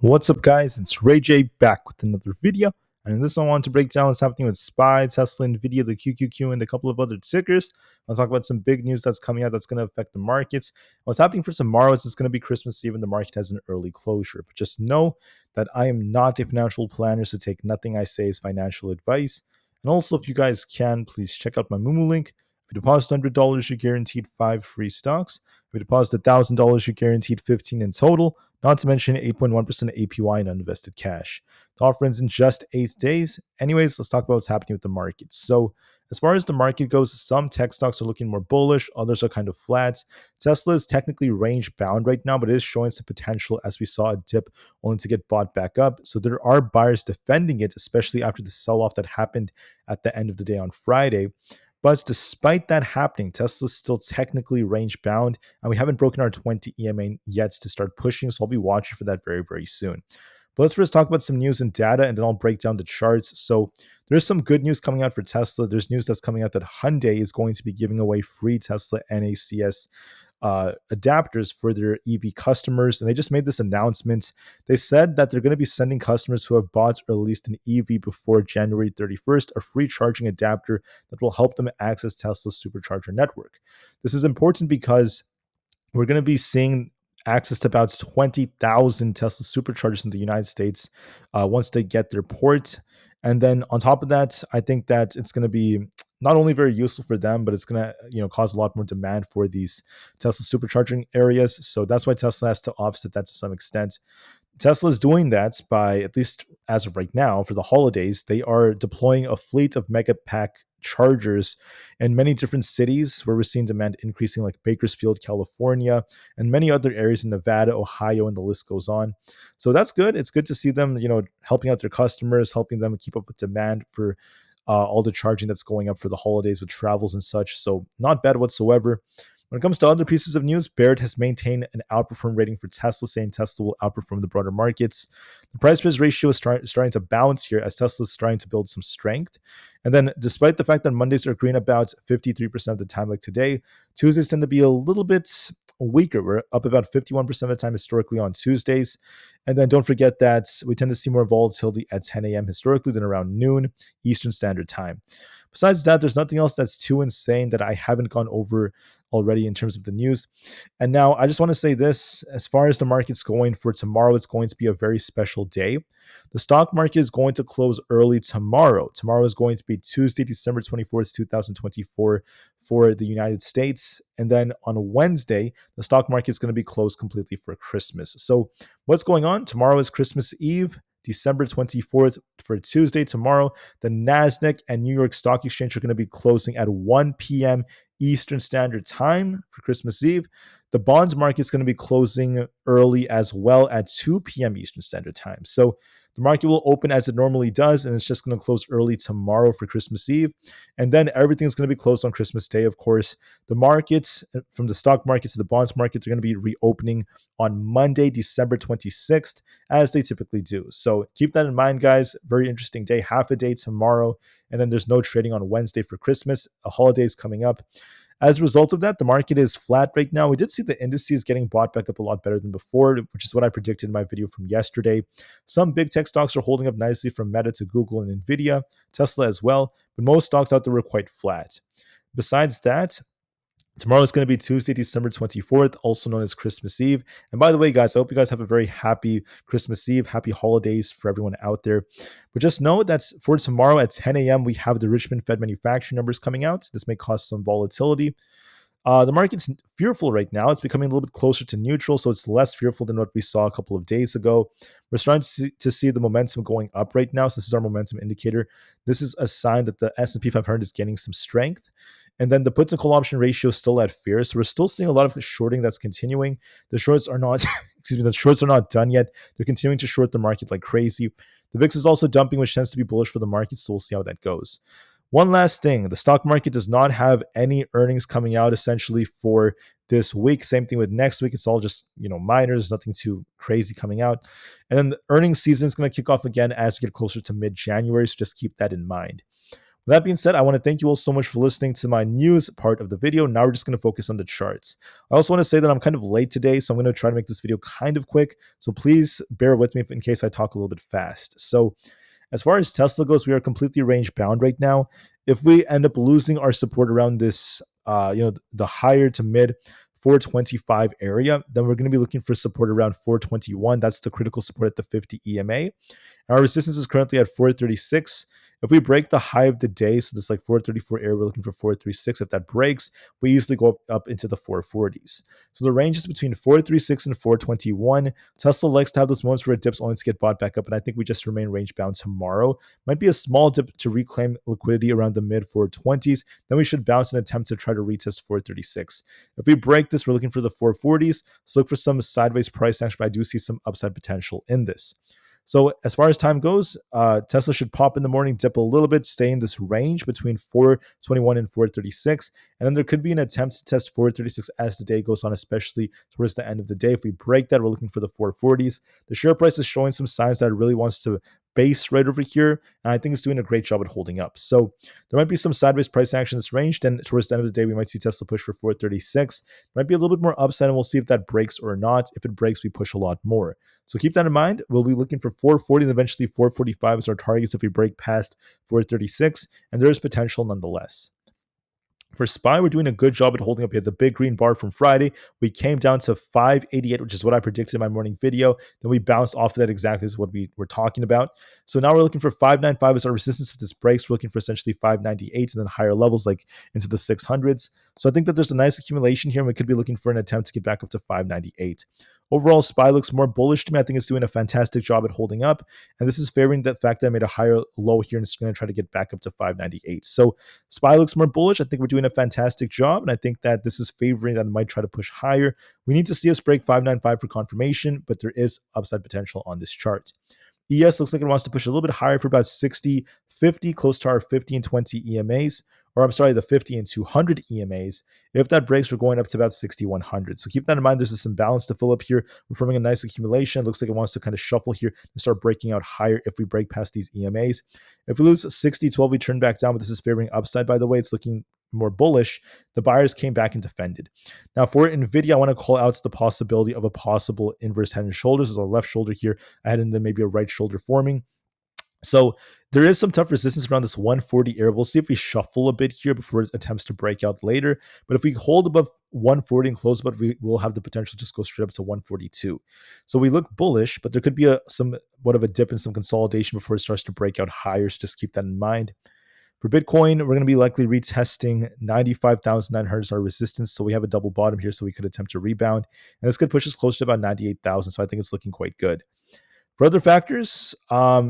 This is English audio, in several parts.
What's up, guys? It's Ray J back with another video. And in this one, I want to break down what's happening with SPY, Tesla, Nvda, the QQQ, and a couple of other tickers. I'll talk about some big news that's coming out that's going to affect the markets. What's happening for tomorrow is it's going to be Christmas Eve and the market has an early closure. But just know that I am not a financial planner, so take nothing I say as financial advice. And also, if you guys can, please check out my Moomoo link. If you deposit $100, you're guaranteed 5 free stocks. If you deposit $1,000, you're guaranteed 15 in total. Not to mention 8.1% APY in uninvested cash. The offer ends in just 8 days. Anyways, let's talk about what's happening with the market. So, as far as the market goes, some tech stocks are looking more bullish, others are kind of flat. Tesla is technically range bound right now, but it is showing some potential as we saw a dip only to get bought back up. So, there are buyers defending it, especially after the sell off that happened at the end of the day on Friday. But despite that happening, Tesla's still technically range bound, and we haven't broken our 20 EMA yet to start pushing, so I'll be watching for that very, very soon. But let's first talk about some news and data, and then I'll break down the charts. So there's some good news coming out for Tesla. There's news that's coming out that Hyundai is going to be giving away free Tesla NACS adapters for their EV customers. And they just made this announcement. They said that they're going to be sending customers who have bought or leased an EV before January 31st a free charging adapter that will help them access Tesla's supercharger network. This is important because we're going to be seeing access to about 20,000 Tesla superchargers in the United States once they get their port. And then on top of that, I think that it's going to be not only very useful for them, but it's going to cause a lot more demand for these Tesla supercharging areas. So that's why Tesla has to offset that to some extent. Tesla is doing that by, at least as of right now, for the holidays, they are deploying a fleet of mega pack chargers in many different cities where we're seeing demand increasing, like Bakersfield, California, and many other areas in Nevada, Ohio, and the list goes on. So that's good. It's good to see them, helping out their customers, helping them keep up with demand for all the charging that's going up for the holidays with travels and such. So not bad whatsoever. When it comes to other pieces of news, Baird has maintained an outperform rating for Tesla, saying Tesla will outperform the broader markets. The price-price ratio is starting to bounce here as Tesla is starting to build some strength. And then despite the fact that Mondays are green about 53% of the time like today, Tuesdays tend to be a little bit weaker. We're up about 51% of the time historically on Tuesdays. And then don't forget that we tend to see more volatility at 10 a.m. historically than around noon Eastern Standard Time. Besides that, there's nothing else that's too insane that I haven't gone over already in terms of the news. And now I just want to say this, as far as the market's going for tomorrow, it's going to be a very special day. The stock market is going to close early tomorrow. Tomorrow is going to be Tuesday, December 24th, 2024 for the United States. And then on Wednesday, the stock market is going to be closed completely for Christmas. So what's going on? Tomorrow is Christmas Eve. December 24th for Tuesday. Tomorrow, the NASDAQ and New York Stock Exchange are going to be closing at 1 p.m. Eastern Standard Time for Christmas Eve. The bonds market is going to be closing early as well at 2 p.m. Eastern Standard Time. So the market will open as it normally does, and it's just going to close early tomorrow for Christmas Eve. And then everything's going to be closed on Christmas Day, of course. The markets, from the stock market to the bonds market, they're going to be reopening on Monday, December 26th, as they typically do. So keep that in mind, guys. Very interesting day, half a day tomorrow. And then there's no trading on Wednesday for Christmas. A holiday is coming up. As a result of that, the market is flat right now. We did see the indices getting bought back up a lot better than before, which is what I predicted in my video from yesterday. Some big tech stocks are holding up nicely, from Meta to Google and Nvda, Tesla as well, but most stocks out there were quite flat. Besides that, tomorrow is going to be Tuesday, December 24th, also known as Christmas Eve. And by the way, guys, I hope you guys have a very happy Christmas Eve, happy holidays for everyone out there. But just know that for tomorrow at 10 a.m., we have the Richmond Fed manufacturing numbers coming out. This may cause some volatility. The market's fearful right now. It's becoming a little bit closer to neutral, so it's less fearful than what we saw a couple of days ago. We're starting to see the momentum going up right now. So this is our momentum indicator. This is a sign that the S&P 500 is gaining some strength. And then the puts and call option ratio is still at fear. So we're still seeing a lot of shorting that's continuing. The shorts are not, the shorts are not done yet. They're continuing to short the market like crazy. The VIX is also dumping, which tends to be bullish for the market. So we'll see how that goes. One last thing, the stock market does not have any earnings coming out essentially for this week. Same thing with next week. It's all just, minor. There's nothing too crazy coming out. And then the earnings season is going to kick off again as we get closer to mid-January. So just keep that in mind. That being said, I want to thank you all so much for listening to my news part of the video. Now we're just going to focus on the charts. I also want to say that I'm kind of late today, so I'm going to try to make this video kind of quick. So please bear with me in case I talk a little bit fast. So as far as Tesla goes, we are completely range bound right now. If we end up losing our support around this, the higher to mid 425 area, then we're going to be looking for support around 421. That's the critical support at the 50 EMA. Our resistance is currently at 436. If we break the high of the day, so this like 434 area, we're looking for 436. If that breaks, we easily go up into the 440s. So the range is between 436 and 421. Tesla likes to have those moments where it dips only to get bought back up, and I think we just remain range bound tomorrow. Might be a small dip to reclaim liquidity around the mid 420s. Then we should bounce and attempt to try to retest 436. If we break this, we're looking for the 440s. So look for some sideways price action, but I do see some upside potential in this. So as far as time goes, Tesla should pop in the morning, dip a little bit, stay in this range between 421 and 436. And then there could be an attempt to test 436 as the day goes on, especially towards the end of the day. If we break that, we're looking for the 440s. The share price is showing some signs that it really wants to base right over here, and I think it's doing a great job at holding up. So there might be some sideways price action in this range. Then towards the end of the day, we might see Tesla push for 436. There might be a little bit more upside, and we'll see if that breaks or not. If it breaks, we push a lot more. So keep that in mind. We'll be looking for 440 and eventually 445 as our targets if we break past 436, and there is potential nonetheless. For SPY, we're doing a good job at holding up. We had the big green bar from Friday. We came down to 588, which is what I predicted in my morning video. Then we bounced off of that exactly as what we were talking about. So now we're looking for 595 as our resistance. If this breaks, we're looking for essentially 598 and then higher levels like into the 600s. So I think that there's a nice accumulation here, and we could be looking for an attempt to get back up to 598. Overall, SPY looks more bullish to me. I think it's doing a fantastic job at holding up. And this is favoring the fact that I made a higher low here and it's going to try to get back up to 598. So SPY looks more bullish. I think we're doing a fantastic job. And I think that this is favoring that it might try to push higher. We need to see us break 595 for confirmation, but there is upside potential on this chart. ES looks like it wants to push a little bit higher for about 60, 50, close to our 50 and 20 EMAs. Or I'm sorry, the 50 and 200 EMAs. If that breaks, we're going up to about 6,100. So keep that in mind. There's some balance to fill up here. We're forming a nice accumulation. It looks like it wants to kind of shuffle here and start breaking out higher if we break past these EMAs. If we lose 60-12, we turn back down, but this is favoring upside, by the way. It's looking more bullish. The buyers came back and defended. Now for Nvda, I want to call out the possibility of a possible inverse head and shoulders. There's a left shoulder here ahead and then maybe a right shoulder forming. So there is some tough resistance around this 140 area. We'll see if we shuffle a bit here before it attempts to break out later. But if we hold above 140 and close above, we will have the potential to just go straight up to 142. So we look bullish, but there could be somewhat of a dip and some consolidation before it starts to break out higher. So just keep that in mind. For Bitcoin, we're going to be likely retesting 95,900 as our resistance. So we have a double bottom here, so we could attempt to rebound. And this could push us close to about 98,000. So I think it's looking quite good. For other factors,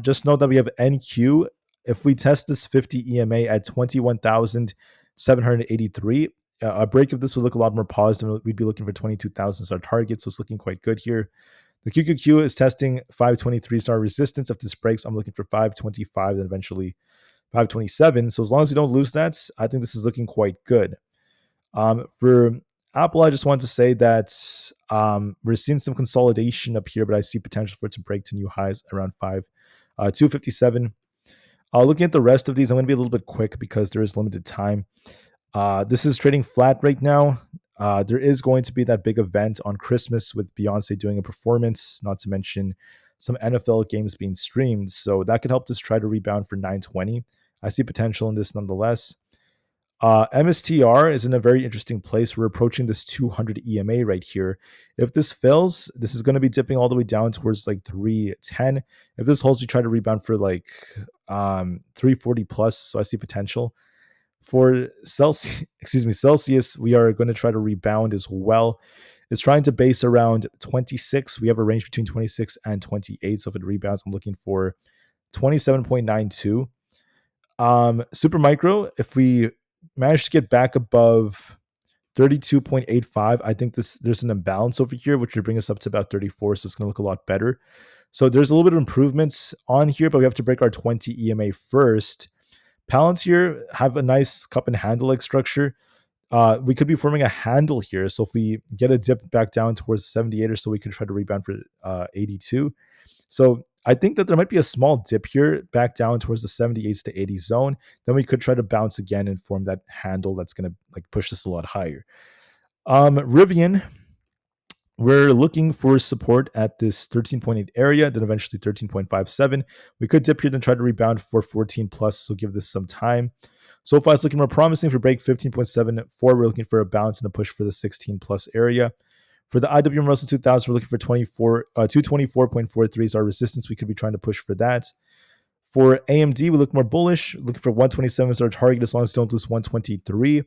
just note that we have NQ. If we test this 50 EMA at 21,783, a break of this would look a lot more positive. We'd be looking for 22,000 as our target, so it's looking quite good here. The QQQ is testing 523 star resistance. If this breaks, I'm looking for 525, then eventually 527. So as long as we don't lose that, I think this is looking quite good. For Apple, I just wanted to say that we're seeing some consolidation up here, but I see potential for it to break to new highs around 257. Looking at the rest of these, I'm going to be a little bit quick because there is limited time. This is trading flat right now. There is going to be that big event on Christmas with Beyonce doing a performance, not to mention some NFL games being streamed. So that could help this try to rebound for 920. I see potential in this nonetheless. MSTR is in a very interesting place. We're approaching this 200 EMA right here. If this fails, this is going to be dipping all the way down towards like 310. If this holds, we try to rebound for like 340 plus. So I see potential. For Celsius, we are going to try to rebound as well. It's trying to base around 26. We have a range between 26 and 28. So if it rebounds, I'm looking for 27.92. Supermicro, if we manage to get back above 32.85, I think there's an imbalance over here, which would bring us up to about 34. So it's going to look a lot better. So there's a little bit of improvements on here, but we have to break our 20 EMA first. Palantir have a nice cup and handle like structure. We could be forming a handle here. So if we get a dip back down towards 78 or so, we could try to rebound for 82. So I think that there might be a small dip here back down towards the 78s to 80 zone. Then we could try to bounce again and form that handle that's going to like push this a lot higher. Rivian, we're looking for support at this 13.8 area, then eventually 13.57. We could dip here, then try to rebound for 14 plus, so give this some time. So far, it's looking more promising. If we break 15.74, we're looking for a bounce and a push for the 16 plus area. For the IWM Russell 2000, we're looking for 224.43 is our resistance. We could be trying to push for that. For AMD, we look more bullish, looking for 127 is our target as long as we don't lose 123.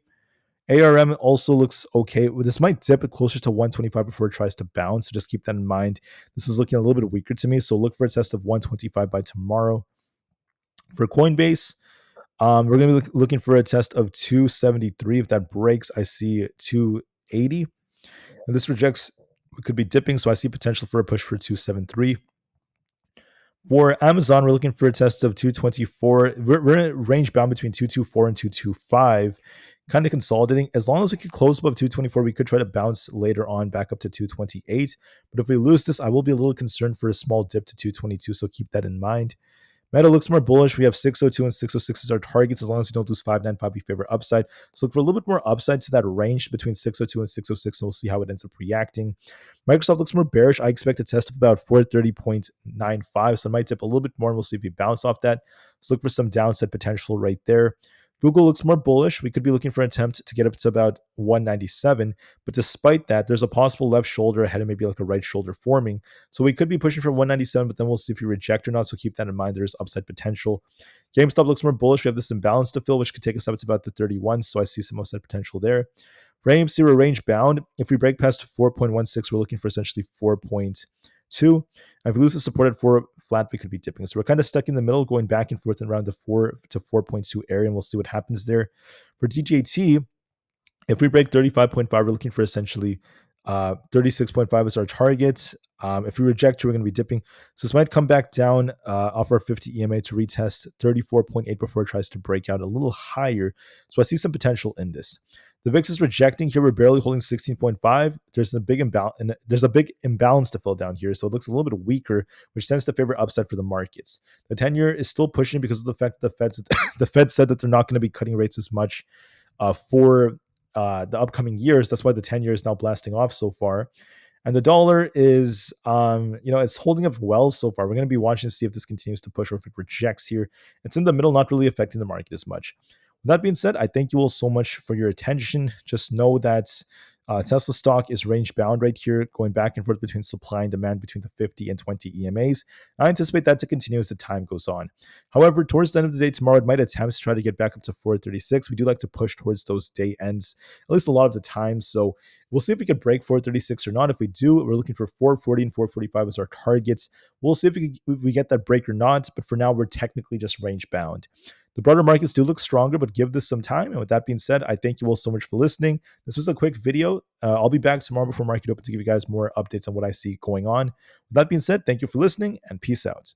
ARM also looks okay. This might dip it closer to 125 before it tries to bounce, so just keep that in mind. This is looking a little bit weaker to me, so look for a test of 125 by tomorrow. For Coinbase, we're going to be looking for a test of 273. If that breaks, I see 280. And this rejects, it could be dipping, so I see potential for a push for 273. For Amazon, we're looking for a test of 224. We're in a range bound between 224 and 225, kind of consolidating. As long as we could close above 224, we could try to bounce later on back up to 228. But if we lose this, I will be a little concerned for a small dip to 222, so keep that in mind. Meta looks more bullish. We have 602 and 606 as our targets. As long as we don't lose 595, we favor upside. So look for a little bit more upside to that range between 602 and 606, and we'll see how it ends up reacting. Microsoft looks more bearish. I expect a test of about 430.95, so it might dip a little bit more, and we'll see if we bounce off that. So look for some downside potential right there. Google looks more bullish. We could be looking for an attempt to get up to about 197. But despite that, there's a possible left shoulder ahead and maybe like a right shoulder forming. So we could be pushing for 197, but then we'll see if we reject or not. So keep that in mind. There's upside potential. GameStop looks more bullish. We have this imbalance to fill, which could take us up to about the 31. So I see some upside potential there. For AMC, we're range bound. If we break past 4.16, we're looking for essentially 4.2. And if we lose the support at 4 flat, we could be dipping. So we're kind of stuck in the middle, going back and forth around the 4 to 4.2 area, and we'll see what happens there. For DJT, if we break 35.5, we're looking for essentially 36.5 as our target. If we reject, we're going to be dipping. So this might come back down off our 50 EMA to retest 34.8 before it tries to break out a little higher. So I see some potential in this. The VIX is rejecting here. We're barely holding 16.5. There's a big imbalance to fill down here, so it looks a little bit weaker, which tends to favor upside for the markets. The 10-year is still pushing because of the fact that the Fed said that they're not going to be cutting rates as much for the upcoming years. That's why the 10-year is now blasting off so far. And the dollar is, it's holding up well so far. We're going to be watching to see if this continues to push or if it rejects here. It's in the middle, not really affecting the market as much. With that being said, I thank you all so much for your attention. Just know that Tesla stock is range bound right here, going back and forth between supply and demand between the 50 and 20 EMAs. I anticipate that to continue as the time goes on. However, towards the end of the day tomorrow, it might attempt to try to get back up to 436. We do like to push towards those day ends, at least a lot of the time. So we'll see if we can break 436 or not. If we do, we're looking for 440 and 445 as our targets. We'll see if we get that break or not. But for now, we're technically just range bound. The broader markets do look stronger, but give this some time. And with that being said, I thank you all so much for listening. This was a quick video. I'll be back tomorrow before market open to give you guys more updates on what I see going on. With that being said, thank you for listening and peace out.